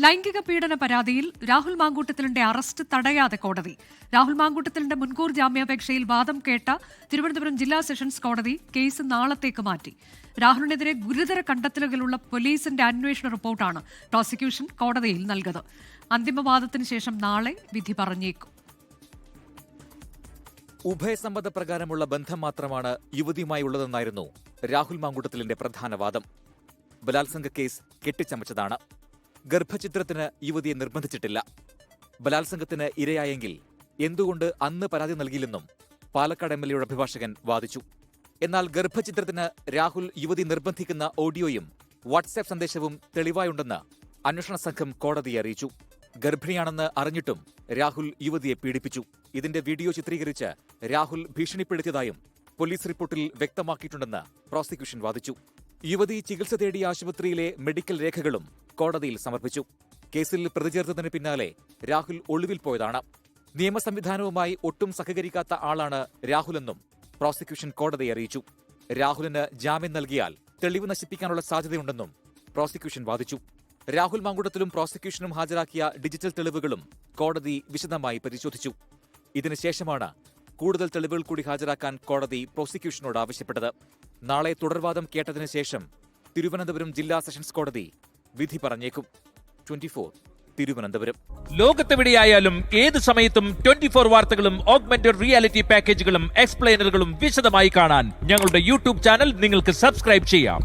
ലൈംഗിക പീഡന പരാതിയിൽ രാഹുൽ മാങ്കൂട്ടത്തിലിന്റെ അറസ്റ്റ് തടയാതെ കോടതി. രാഹുൽ മാങ്കൂട്ടത്തിലിന്റെ മുൻകൂർ ജാമ്യാപേക്ഷയിൽ വാദം കേട്ട തിരുവനന്തപുരം ജില്ലാ സെഷൻസ് കോടതി കേസ് നാളത്തേക്ക് മാറ്റി. രാഹുലിനെതിരെ ഗുരുതര കണ്ടെത്തലുകളുള്ള പോലീസിന്റെ അന്വേഷണ റിപ്പോർട്ടാണ് പ്രോസിക്യൂഷൻ കോടതിയിൽ നൽകിയത്. അന്തിമവാദത്തിന് ശേഷം നാളെ വിധി പറഞ്ഞേക്കും. ഉഭയസമ്മത പ്രകാരമുള്ള ബന്ധം മാത്രമാണ് യുവതിയുമായി ഉള്ളതെന്നായിരുന്നു രാഹുൽ മാങ്കൂട്ടത്തിലിന്റെ പ്രധാന വാദം. ബലാത്സംഗ കേസ് കെട്ടിച്ചമച്ചതാണ്. ഗർഭഛിദ്രത്തിന് യുവതിയെ നിർബന്ധിച്ചിട്ടില്ല. ബലാത്സംഗത്തിന് ഇരയായെങ്കിൽ എന്തുകൊണ്ട് അന്ന് പരാതി നൽകിയില്ലെന്നും പാലക്കാട് എംഎൽഎയുടെ അഭിഭാഷകൻ വാദിച്ചു. എന്നാൽ ഗർഭഛിദ്രത്തിന് രാഹുൽ യുവതി നിർബന്ധിക്കുന്ന ഓഡിയോയും വാട്സാപ്പ് സന്ദേശവും തെളിവായുണ്ടെന്ന് അന്വേഷണ സംഘം കോടതിയെ അറിയിച്ചു. ഗർഭിണിയാണെന്ന് അറിഞ്ഞിട്ടും രാഹുൽ യുവതിയെ പീഡിപ്പിച്ചു. ഇതിന്റെ വീഡിയോ ചിത്രീകരിച്ച് രാഹുൽ ഭീഷണിപ്പെടുത്തിയതായും പോലീസ് റിപ്പോർട്ടിൽ വ്യക്തമാക്കിയിട്ടുണ്ടെന്ന് പ്രോസിക്യൂഷൻ വാദിച്ചു. യുവതി ചികിത്സ തേടിയ ആശുപത്രിയിലെ മെഡിക്കൽ രേഖകളും കോടതിയിൽ സമർപ്പിച്ചു. കേസിൽ പ്രതിചേർത്തതിന് പിന്നാലെ രാഹുൽ ഒളിവിൽ പോയതാണ്. നിയമസംവിധാനവുമായി ഒട്ടും സഹകരിക്കാത്ത ആളാണ് രാഹുലെന്നും പ്രോസിക്യൂഷൻ കോടതിയെ അറിയിച്ചു. രാഹുലിന് ജാമ്യം നൽകിയാൽ തെളിവ് നശിപ്പിക്കാനുള്ള സാധ്യതയുണ്ടെന്നും പ്രോസിക്യൂഷൻ വാദിച്ചു. രാഹുൽ മാങ്കൂട്ടത്തിലും പ്രോസിക്യൂഷനും ഹാജരാക്കിയ ഡിജിറ്റൽ തെളിവുകളും കോടതി വിശദമായി പരിശോധിച്ചു. ഇതിനുശേഷമാണ് കൂടുതൽ തെളിവുകൾ കൂടി ഹാജരാക്കാൻ കോടതി പ്രോസിക്യൂഷനോട് ആവശ്യപ്പെട്ടത്. നാളെ തുടർവാദം കേട്ടതിനു ശേഷം തിരുവനന്തപുരം ജില്ലാ സെഷൻസ് കോടതി വിധി പറഞ്ഞേക്കും. 24 തിരുവനന്തപുരം. ലോകത്തെവിടെയായാലും ഏത് സമയത്തും 24 വാർത്തകളും ഓഗ്മെന്റഡ് റിയാലിറ്റി പാക്കേജുകളും എക്സ്പ്ലെയിനറുകളും വിശദമായി കാണാൻ ഞങ്ങളുടെ യൂട്യൂബ് ചാനൽ നിങ്ങൾക്ക് സബ്സ്ക്രൈബ് ചെയ്യാം.